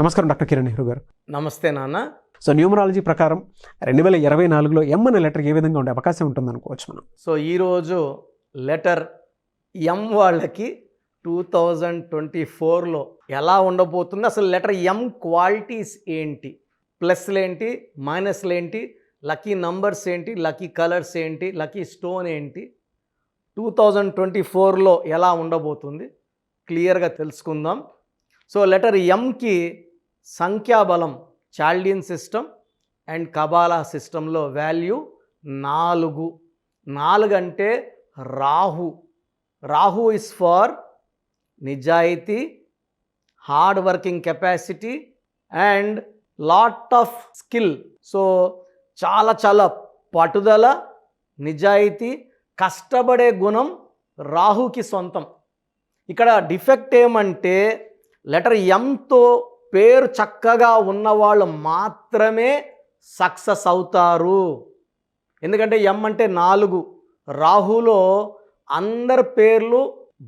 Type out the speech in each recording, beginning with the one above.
నమస్కారం డాక్టర్ కిరణ్ నెహ్రూ గారు. నమస్తే నాన్న. సో న్యూమరాలజీ ప్రకారం 2024లో ఎం అనే లెటర్ ఏ విధంగా ఉండే అవకాశం ఉంటుంది అనుకోవచ్చు మనం? సో ఈరోజు లెటర్ ఎం వాళ్ళకి 2024లో ఎలా ఉండబోతుంది, అసలు లెటర్ ఎం క్వాలిటీస్ ఏంటి, ప్లస్లు ఏంటి, మైనస్లు ఏంటి, లక్కీ నంబర్స్ ఏంటి, లక్కీ కలర్స్ ఏంటి, లక్కీ స్టోన్ ఏంటి, 2024లో ఎలా ఉండబోతుంది క్లియర్గా తెలుసుకుందాం. సో లెటర్ ఎంకి సంఖ్యాబలం చాల్డియన్ సిస్టమ్ అండ్ కబాలా సిస్టంలో వాల్యూ 4. 4 అంటే రాహు ఇస్ ఫార్ నిజాయితీ, hard working capacity and lot of skill. So చాలా పట్టుదల, నిజాయితీ, కష్టపడే గుణం రాహుకి సొంతం. ఇక్కడ డిఫెక్ట్ ఏమంటే లెటర్ ఎంతో పేరు చక్కగా ఉన్నవాళ్ళు మాత్రమే సక్సెస్ అవుతారు. ఎందుకంటే ఎం అంటే 4, రాహులో అందరి పేర్లు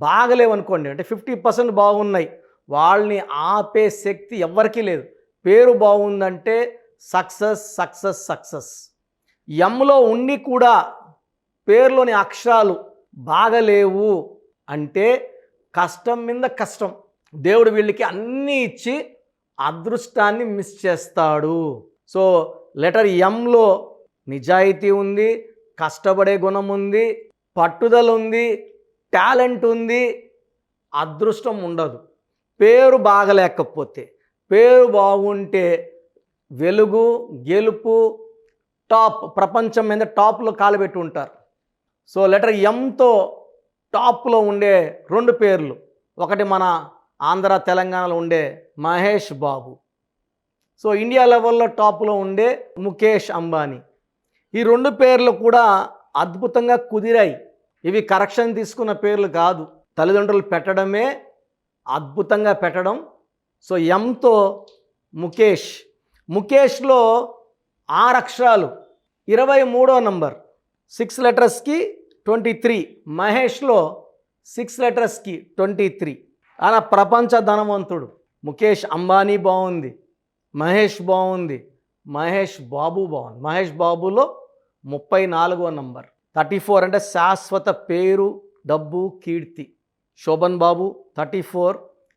బాగలేవనుకోండి, అంటే 50% బాగున్నాయి, వాళ్ళని ఆపే శక్తి ఎవ్వరికీ లేదు. పేరు బాగుందంటే సక్సెస్. ఎంలో ఉండి కూడా పేరులోని అక్షరాలు బాగలేవు అంటే కష్టం మీద కష్టం. దేవుడు వీళ్ళకి అన్నీ ఇచ్చి అదృష్టాన్ని మిస్ చేస్తాడు. సో లెటర్ ఎంలో నిజాయితీ ఉంది, కష్టపడే గుణం ఉంది, పట్టుదల ఉంది, టాలెంట్ ఉంది, అదృష్టం ఉండదు. పేరు బాగలేకపోతే, పేరు బాగుంటే వెలుగు, గెలుపు, టాప్, ప్రపంచం మీద టాప్లో కాలుపెట్టి ఉంటారు. సో లెటర్ ఎంతో టాప్లో ఉండే 2 పేర్లు, ఒకటి మన ఆంధ్ర తెలంగాణలో ఉండే మహేష్ బాబు, సో ఇండియా లెవెల్లో టాప్లో ఉండే ముఖేష్ అంబానీ. ఈ 2 పేర్లు కూడా అద్భుతంగా కుదిరాయి. ఇవి కరెక్షన్ తీసుకున్న పేర్లు కాదు, తల్లిదండ్రులు పెట్టడమే అద్భుతంగా పెట్టడం. సో ఎంతో ముఖేష్లో 6 అక్షరాలు, 23వ నంబర్, 6 లెటర్స్కి 23. మహేష్లో 6 లెటర్స్కి 23. ఆయన ప్రపంచ ధనవంతుడు. ముఖేష్ అంబానీ బాగుంది, మహేష్ బాగుంది, మహేష్ బాబు బాగుంది. మహేష్ బాబులో 34వ నంబర్, 34 అంటే శాశ్వత పేరు, డబ్బు, కీర్తి. శోభన్ బాబు 34,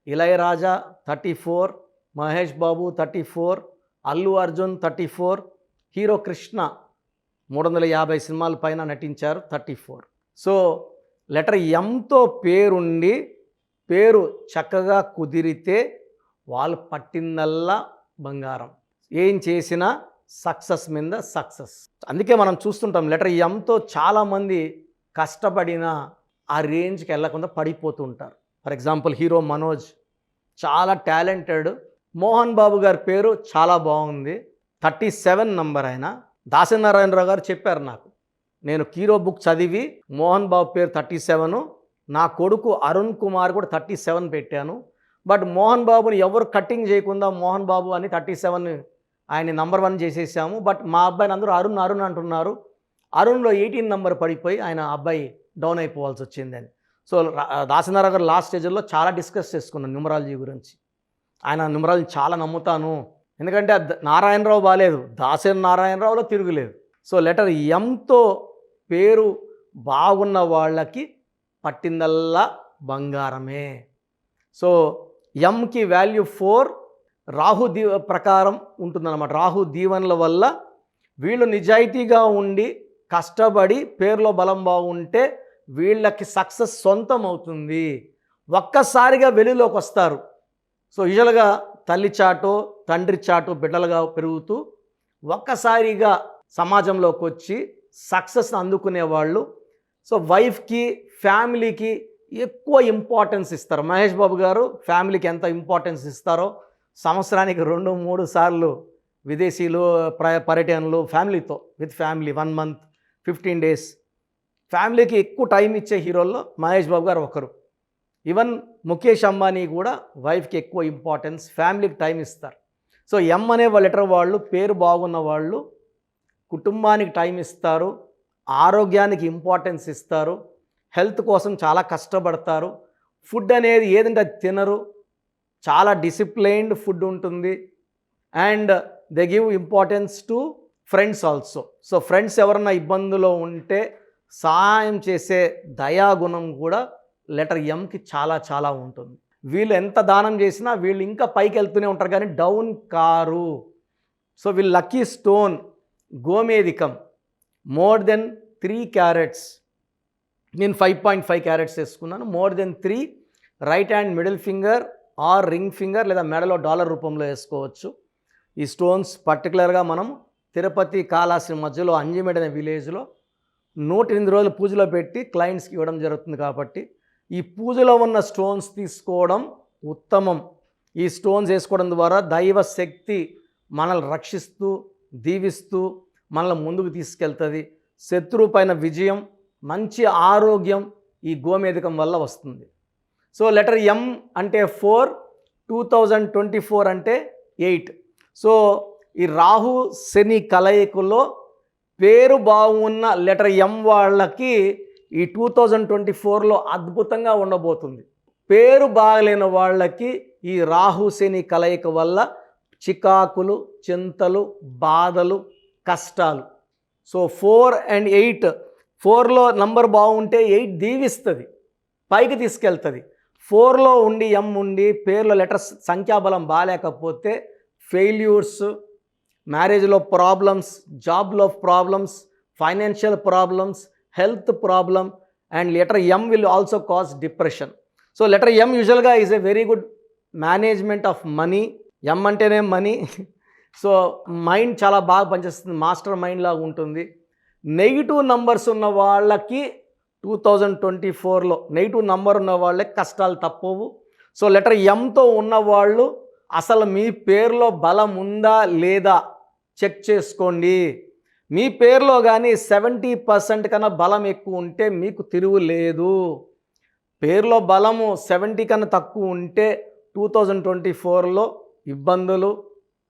ఇళయరాజా 34, మహేష్ బాబు 34, అల్లు అర్జున్ 34, హీరో కృష్ణ 350 సినిమాల పైన నటించారు 34. సో లెటర్ ఎంతో పేరుండి పేరు చక్కగా కుదిరితే వాళ్ళు పట్టిందల్లా బంగారం, ఏం చేసినా సక్సెస్ మీద సక్సెస్. అందుకే మనం చూస్తుంటాం లెటర్ ఎంతో చాలామంది కష్టపడినా ఆ రేంజ్కి వెళ్ళకుండా పడిపోతూ ఉంటారు. ఫర్ ఎగ్జాంపుల్ హీరో మనోజ్ చాలా టాలెంటెడ్. మోహన్ బాబు గారి పేరు చాలా బాగుంది, 37 నంబర్. ఆయన దాసనారాయణరావు గారు చెప్పారు నాకు, నేను హీరో బుక్ చదివి మోహన్ బాబు పేరు 37, నా కొడుకు అరుణ్ కుమార్ కూడా 37 పెట్టాను. బట్ మోహన్ బాబుని ఎవరు కట్టింగ్ చేయకుండా మోహన్ బాబు అని 37 ఆయన నంబర్ 1 చేసేసాము. బట్ మా అబ్బాయిని అందరూ అరుణ్ అంటున్నారు. అరుణ్లో 18 నంబర్ పడిపోయి ఆయన అబ్బాయి డౌన్ అయిపోవాల్సి వచ్చిందని. సో దాసనారాయణ గారు లాస్ట్ స్టేజ్లో చాలా డిస్కస్ చేసుకున్నాను న్యూమరాలజీ గురించి. ఆయన న్యూమరాలజీ చాలా నమ్ముతాను, ఎందుకంటే నారాయణరావు బాగాలేదు, నారాయణరావులో తిరుగులేదు. సో లెటర్ ఎంతో పేరు బాగున్న వాళ్ళకి పట్టిందల్లా బంగారమే. సో ఎంకి వాల్యూ 4, రాహు ప్రకారం ఉంటుందన్నమాట. రాహు దీవెనల వల్ల వీళ్ళు నిజాయితీగా ఉండి కష్టపడి పేరులో బలం బాగుంటే వీళ్ళకి సక్సెస్ సొంతం అవుతుంది. ఒక్కసారిగా వెలుగులోకి వస్తారు. సో యూజువల్గా తల్లి చాటో తండ్రి చాటో బిడ్డలుగా పెరుగుతూ ఒక్కసారిగా సమాజంలోకి వచ్చి సక్సెస్ అందుకునేవాళ్ళు. సో వైఫ్కి, ఫ్యామిలీకి ఎక్కువ ఇంపార్టెన్స్ ఇస్తారు. మహేష్ బాబు గారు ఫ్యామిలీకి ఎంత ఇంపార్టెన్స్ ఇస్తారో, సంవత్సరానికి 2-3 సార్లు విదేశీలు పర్యటనలు ఫ్యామిలీతో, విత్ ఫ్యామిలీ 1 మంత్ 15 డేస్ ఫ్యామిలీకి ఎక్కువ టైం ఇచ్చే హీరోల్లో మహేష్ బాబు గారు ఒకరు. ఈవెన్ ముఖేష్ అంబానీ కూడా వైఫ్కి ఎక్కువ ఇంపార్టెన్స్, ఫ్యామిలీకి టైం ఇస్తారు. సో ఎం అనే లెటర్ వాళ్ళు పేరు బాగున్న వాళ్ళు కుటుంబానికి టైం ఇస్తారు, ఆరోగ్యానికి ఇంపార్టెన్స్ ఇస్తారు, హెల్త్ కోసం చాలా కష్టపడతారు. ఫుడ్ అనేది ఏదంటే అది తినరు, చాలా డిసిప్లైన్డ్ ఫుడ్ ఉంటుంది. And they give importance to friends also. So friends ఎవరన్నా ఇబ్బందులో ఉంటే సహాయం చేసే దయాగుణం కూడా లెటర్ ఎంకి చాలా చాలా ఉంటుంది. వీళ్ళు ఎంత దానం చేసినా వీళ్ళు ఇంకా పైకి వెళ్తూనే ఉంటారు కానీ డౌన్ కారు. సో వీళ్ళు లక్కీ స్టోన్ గోమేధికం, మోర్ దెన్ 3 క్యారెట్స్. నేను 5.5 క్యారెట్స్ వేసుకున్నాను. More than 3 right hand middle finger or ring finger లేదా మెడలో డాలర్ రూపంలో వేసుకోవచ్చు. ఈ స్టోన్స్ పర్టికులర్గా మనం తిరుపతి కాళహస్తి మధ్యలో అంజిమెడ్ అనే విలేజ్లో 108 రోజులు పూజలో పెట్టి క్లయింట్స్కి ఇవ్వడం జరుగుతుంది. కాబట్టి ఈ పూజలో ఉన్న స్టోన్స్ తీసుకోవడం ఉత్తమం. ఈ స్టోన్స్ వేసుకోవడం ద్వారా దైవ శక్తి మనల్ని రక్షిస్తూ దీవిస్తూ మనల్ని ముందుకు తీసుకెళ్తుంది. శత్రువు పైన విజయం, మంచి ఆరోగ్యం ఈ గోమేధికం వల్ల వస్తుంది. సో లెటర్ ఎం అంటే 4, 2024 అంటే 8. సో ఈ రాహు శని కలయికలో పేరు బాగున్న లెటర్ ఎం వాళ్ళకి ఈ 2024లో అద్భుతంగా ఉండబోతుంది. పేరు బాగలేని వాళ్ళకి ఈ రాహు శని కలయిక వల్ల చికాకులు, చింతలు, బాధలు, కష్టాలు. సో 4 and 8, 4లో నంబర్ బాగుంటే 8 దీవిస్తుంది, పైకి తీసుకెళ్తుంది. 4లో ఉండి ఎం ఉండి పేర్లో లెటర్స్ సంఖ్యాబలం బాగాలేకపోతే ఫెయిల్యూర్స్, మ్యారేజ్లో ప్రాబ్లమ్స్, జాబ్లో problems, financial problems, health problem and letter M will also cause depression. So letter M యూజువల్గా is a very good management of money. M అంటేనే మనీ. సో మైండ్ చాలా బాగా పనిచేస్తుంది, మాస్టర్ మైండ్ లాగా ఉంటుంది. నెగిటివ్ నంబర్స్ ఉన్న వాళ్ళకి 2024లో నెగిటివ్ నంబర్ ఉన్న వాళ్ళకి కష్టాలు తప్పవు. సో లెటర్ ఎంతో ఉన్నవాళ్ళు అసలు మీ పేరులో బలం ఉందా లేదా చెక్ చేసుకోండి. మీ పేరులో కానీ 70% కన్నా బలం ఎక్కువ ఉంటే మీకు తిరుగు లేదు. పేరులో బలము 70 కన్నా తక్కువ ఉంటే 2024లో ఇబ్బందులు,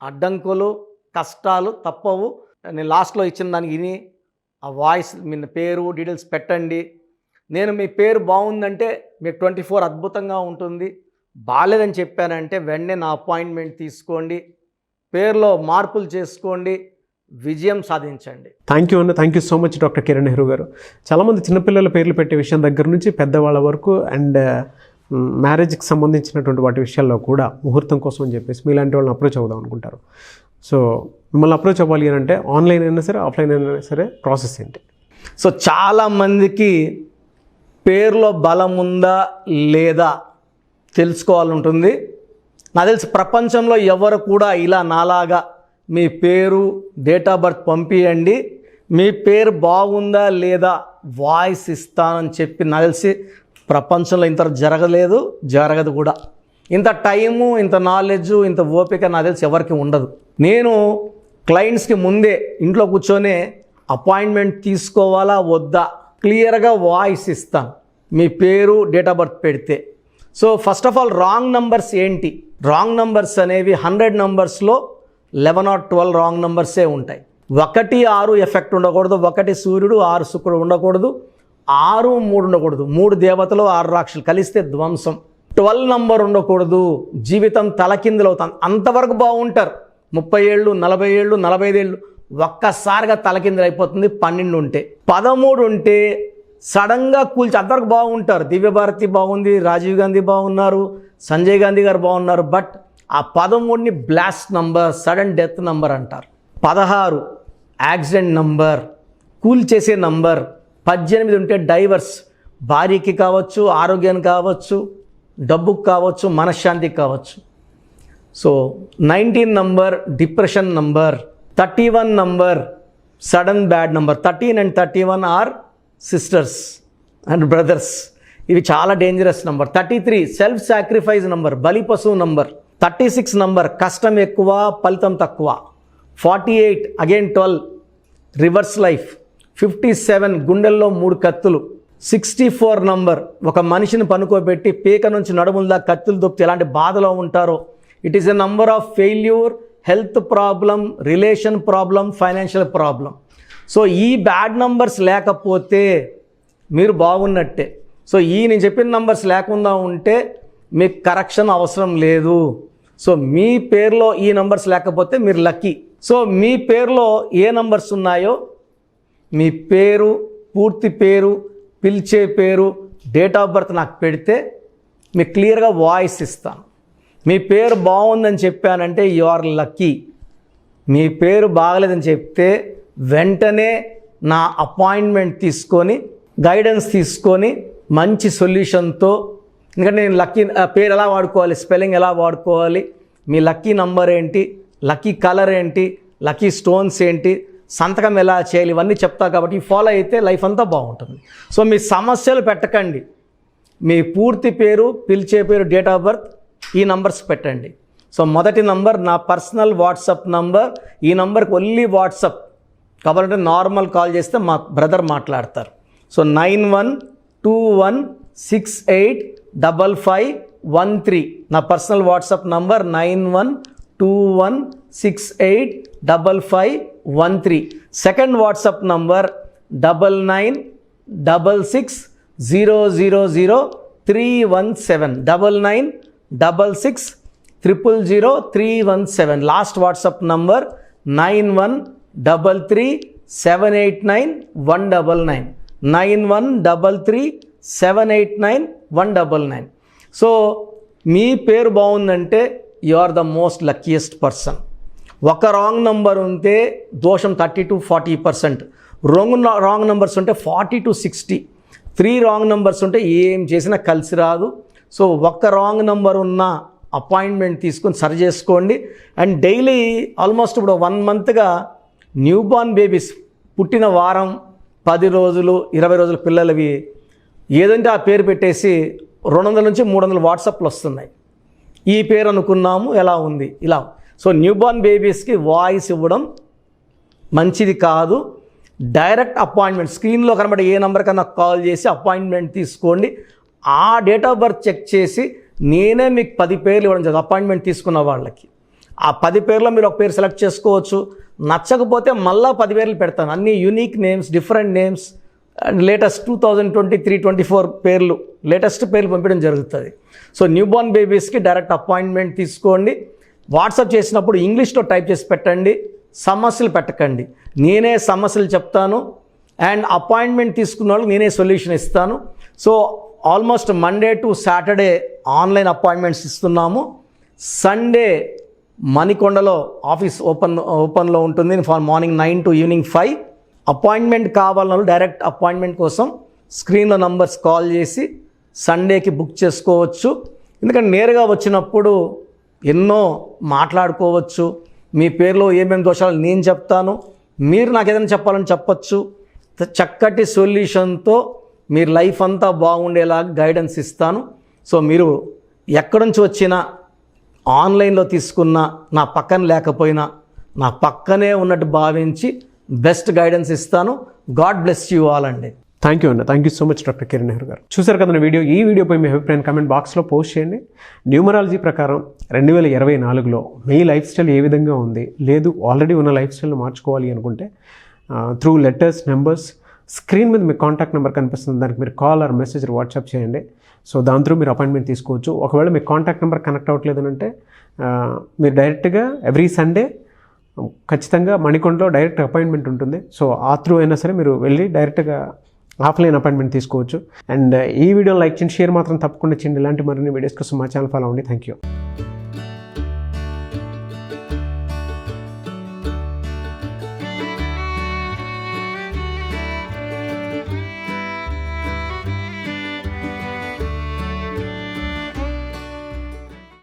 అడ్డంకులు, కష్టాలు తప్పవు. నేను లాస్ట్లో ఇచ్చిన దానికి విని ఆ వాయిస్ మీ పేరు డీటెయిల్స్ పెట్టండి. నేను మీ పేరు బాగుందంటే మీకు 24 అద్భుతంగా ఉంటుంది. బాగాలేదని చెప్పానంటే వెంటనే నా అపాయింట్మెంట్ తీసుకోండి, పేరులో మార్పులు చేసుకోండి, విజయం సాధించండి. థ్యాంక్ యూ అన్న. Thank you so much doctor Kiran Nehru గారు. చాలామంది చిన్నపిల్లల పేర్లు పెట్టే విషయం దగ్గర నుంచి పెద్దవాళ్ళ వరకు అండ్ మ్యారేజ్కి సంబంధించినటువంటి వాటి విషయాల్లో కూడా ముహూర్తం కోసం అని చెప్పేసి మీలాంటి వాళ్ళని అప్రోచ్ అవుదాం అనుకుంటారు. సో మిమ్మల్ని అప్రోచ్ అవ్వాలి అని అంటే ఆన్లైన్ అయినా సరే ఆఫ్లైన్ అయినా సరే ప్రాసెస్ ఏంటి? సో చాలామందికి పేరులో బలం ఉందా లేదా తెలుసుకోవాలంటుంది. నాకు తెలిసి ప్రపంచంలో ఎవరు కూడా ఇలా నాలాగా మీ పేరు డేట్ ఆఫ్ బర్త్ పంపియండి, మీ పేరు బాగుందా లేదా వాయిస్ ఇస్తానని చెప్పి నాకు తెలిసి ప్రపంచంలో ఇంత జరగదు కూడా. ఇంత టైము, ఇంత నాలెడ్జ్, ఇంత ఓపిక నాకు తెలిసి ఎవరికి ఉండదు. నేను క్లయింట్స్కి ముందే ఇంట్లో కూర్చొనే అపాయింట్మెంట్ తీసుకోవాలా వద్దా క్లియర్గా వాయిస్ ఇస్తాను మీ పేరు డేట్ ఆఫ్ బర్త్ పెడితే. So first of all wrong numbers ఏంటి? రాంగ్ నంబర్స్ అనేవి 100 నంబర్స్లో 11 or 12 రాంగ్ నంబర్సే ఉంటాయి. 1, 6 ఎఫెక్ట్ ఉండకూడదు, 1 సూర్యుడు 6 శుక్రుడు ఉండకూడదు, 6, 3 ఉండకూడదు, 3 దేవతలు 6 రాక్షసులు కలిస్తే ధ్వంసం. 12 నంబర్ ఉండకూడదు, జీవితం తలకిందులవుతాం. అంతవరకు బాగుంటారు, 30 ఏళ్ళు 40 ఏళ్ళు 45 ఏళ్ళు ఒక్కసారిగా తలకిందులు అయిపోతుంది. 12 ఉంటే, 13 ఉంటే సడన్గా కూల్చి అంతవరకు బాగుంటారు. దివ్యభారతి బాగుంది, రాజీవ్ గాంధీ బాగున్నారు, సంజయ్ గాంధీ గారు బాగున్నారు. బట్ ఆ 13ని blast number, sudden death number అంటారు. 16 యాక్సిడెంట్ నంబర్, కూల్ చేసే నంబర్. 18 ఉంటే డైవర్స్, భార్యకి కావచ్చు, ఆరోగ్యానికి కావచ్చు, డబ్బుకు కావచ్చు, మనశ్శాంతికి కావచ్చు. So 19 number depression number. 31 number sudden bad number. 13 and 31 are sisters and brothers. ఇవి చాలా dangerous number. 33 self sacrifice number, బలి పశువు నంబర్. 36 నంబర్ కష్టం ఎక్కువ ఫలితం తక్కువ. 48 అగైన్ 12 రివర్స్ లైఫ్. 57 గుండెల్లో 3 కత్తులు. 64 నంబర్ ఒక మనిషిని పనుకోబెట్టి పీక నుంచి నడుముల కత్తులు దొప్పితే ఎలాంటి బాధలో ఉంటారో. It is a number of failure, health problem, relation problem, financial problem. So ఈ బ్యాడ్ నంబర్స్ లేకపోతే మీరు బాగున్నట్టే. సో ఈ నేను చెప్పిన నంబర్స్ లేకుండా ఉంటే మీకు కరెక్షన్ అవసరం లేదు. సో మీ పేరులో ఈ నంబర్స్ లేకపోతే మీరు లక్కీ. సో మీ పేరులో ఏ నంబర్స్ ఉన్నాయో మీ పేరు, పూర్తి పేరు, పిలిచే పేరు, డేట్ ఆఫ్ బర్త్ నాకు పెడితే మీకు క్లియర్గా వాయిస్ ఇస్తాను. మీ పేరు బాగుందని చెప్పానంటే యు ఆర్ లక్కీ. మీ పేరు బాగలేదని చెప్తే వెంటనే నా అపాయింట్మెంట్ తీసుకొని గైడెన్స్ తీసుకొని మంచి సొల్యూషన్తో, ఎందుకంటే నేను లక్కీ పేరు ఎలా వాడుకోవాలి, స్పెల్లింగ్ ఎలా వాడుకోవాలి, మీ లక్కీ నంబర్ ఏంటి, లక్కీ కలర్ ఏంటి, లక్కీ స్టోన్స్ ఏంటి, సంతకం ఎలా చేయాలి, ఇవన్నీ చెప్తా కాబట్టి ఫాలో అయితే లైఫ్ అంతా బాగుంటుంది. సో మీ సమస్యలు పెట్టకండి. మీ పూర్తి పేరు, పిలిచే పేరు, డేట్ ఆఫ్ బర్త్, ఈ నంబర్స్ పెట్టండి. సో మొదటి నంబర్ నా పర్సనల్ వాట్సాప్ నంబర్. ఈ నంబర్కి ఓన్లీ వాట్సాప్, కాబట్టి నార్మల్ కాల్ చేస్తే మా బ్రదర్ మాట్లాడతారు. సో 9121685513 నా personal WhatsApp number 9121685513. Second WhatsApp number 9966000317 9966000317. Last WhatsApp number 9133789199 9133789199. So మీ పేరు బాగుందంటే you are the most luckiest person. ఒక రాంగ్ నంబర్ ఉంటే దోషం 30 to 40%, రాంగ్ నంబర్స్ ఉంటే 40 to 60, 3 రాంగ్ నంబర్స్ ఉంటే ఏం చేసినా కలిసి రాదు. సో ఒక్క రాంగ్ నంబర్ ఉన్న అపాయింట్మెంట్ తీసుకొని సరి చేసుకోండి. అండ్ డైలీ ఆల్మోస్ట్ ఇప్పుడు 1 మంత్గా న్యూ బార్న్ బేబీస్ పుట్టిన వారం, 10 రోజులు, 20 రోజుల పిల్లలవి ఏదంటే ఆ పేరు పెట్టేసి 200 నుంచి 300 వాట్సాప్లు వస్తున్నాయి. ఈ పేరు అనుకున్నాము, ఎలా ఉంది, ఇలా. సో న్యూ బార్న్ బేబీస్కి వాయిస్ ఇవ్వడం మంచిది కాదు. డైరెక్ట్ అపాయింట్మెంట్, స్క్రీన్లో కనబడే ఏ నెంబర్ కన్నా కాల్ చేసి అపాయింట్మెంట్ తీసుకోండి. ఆ డేట్ ఆఫ్ బర్త్ చెక్ చేసి నేనే మీకు 10 పేర్లు ఇవ్వడం జరుగుతుంది అపాయింట్మెంట్ తీసుకున్న వాళ్ళకి. ఆ 10 పేర్లో మీరు ఒక పేరు సెలెక్ట్ చేసుకోవచ్చు. నచ్చకపోతే మళ్ళీ 10 పేర్లు పెడతాను. అన్ని unique names, different names and latest 2023-24 పేర్లు, లేటెస్ట్ పేర్లు పంపించడం జరుగుతుంది. సో న్యూ బార్న్ బేబీస్కి డైరెక్ట్ అపాయింట్మెంట్ తీసుకోండి. వాట్సాప్ చేసినప్పుడు ఇంగ్లీష్లో టైప్ చేసి పెట్టండి, సమస్యలు పెట్టకండి. నేనే సమస్యలు చెప్తాను అండ్ అపాయింట్మెంట్ తీసుకున్న వాళ్ళకి నేనే సొల్యూషన్ ఇస్తాను. So almost Monday to Saturday online appointments ఇస్తున్నాము. సండే మణికొండలో ఆఫీస్ ఓపెన్లో ఉంటుంది మార్నింగ్ 9 to ఈవినింగ్ 5. అపాయింట్మెంట్ కావాలన్న డైరెక్ట్ అపాయింట్మెంట్ కోసం స్క్రీన్లో నంబర్స్ కాల్ చేసి సండేకి బుక్ చేసుకోవచ్చు. ఎందుకంటే నేరుగా వచ్చినప్పుడు ఎన్నో మాట్లాడుకోవచ్చు. మీ పేరులో ఏమేమి దోషాలు నేను చెప్తాను, మీరు నాకు ఏదైనా చెప్పాలని చెప్పచ్చు. చక్కటి సొల్యూషన్తో మీరు లైఫ్ అంతా బాగుండేలాగా గైడెన్స్ ఇస్తాను. సో మీరు ఎక్కడి నుంచి వచ్చినా, ఆన్లైన్లో తీసుకున్న, నా పక్కన లేకపోయినా నా పక్కనే ఉన్నట్టు భావించి బెస్ట్ గైడెన్స్ ఇస్తాను. గాడ్ బ్లెస్ యూ ఆల్ అండి. Thank you so much doctor Kiran Nehru గారు. చూసారు కదా వీడియో. ఈ వీడియోపై మీ అభిప్రాయం కామెంట్ బాక్స్లో పోస్ట్ చేయండి. న్యూమరాలజీ ప్రకారం 2024లో మీ లైఫ్ స్టైల్ ఏ విధంగా ఉంది, లేదు ఆల్రెడీ ఉన్న లైఫ్ స్టైల్ని మార్చుకోవాలి అనుకుంటే త్రూ లెటర్స్, నెంబర్స్, స్క్రీన్ మీద మీ కాంటాక్ట్ నెంబర్ కనిపిస్తుంది, దానికి మీరు కాల్ ఆర్ మెసేజ్ వాట్సాప్ చేయండి. సో దాని త్రూ మీరు అపాయింట్మెంట్ తీసుకోవచ్చు. ఒకవేళ మీ కాంటాక్ట్ నెంబర్ కనెక్ట్ అవ్వట్లేదు అంటే మీరు డైరెక్ట్గా ఎవ్రీ సండే ఖచ్చితంగా మణికొండలో డైరెక్ట్ అపాయింట్మెంట్ ఉంటుంది. సో ఆ త్రూ అయినా సరే మీరు వెళ్ళి డైరెక్ట్గా ఆఫ్లైన్ అపాయింట్మెంట్ తీసుకోవచ్చు. అండ్ ఈ వీడియో లైక్ చేయండి, షేర్ మాత్రం తప్పకుండా చేయండి. ఇలాంటి మరిన్ని వీడియోస్ కోసం మా ఛానల్ ఫాలో అవ్వండి. Thank you.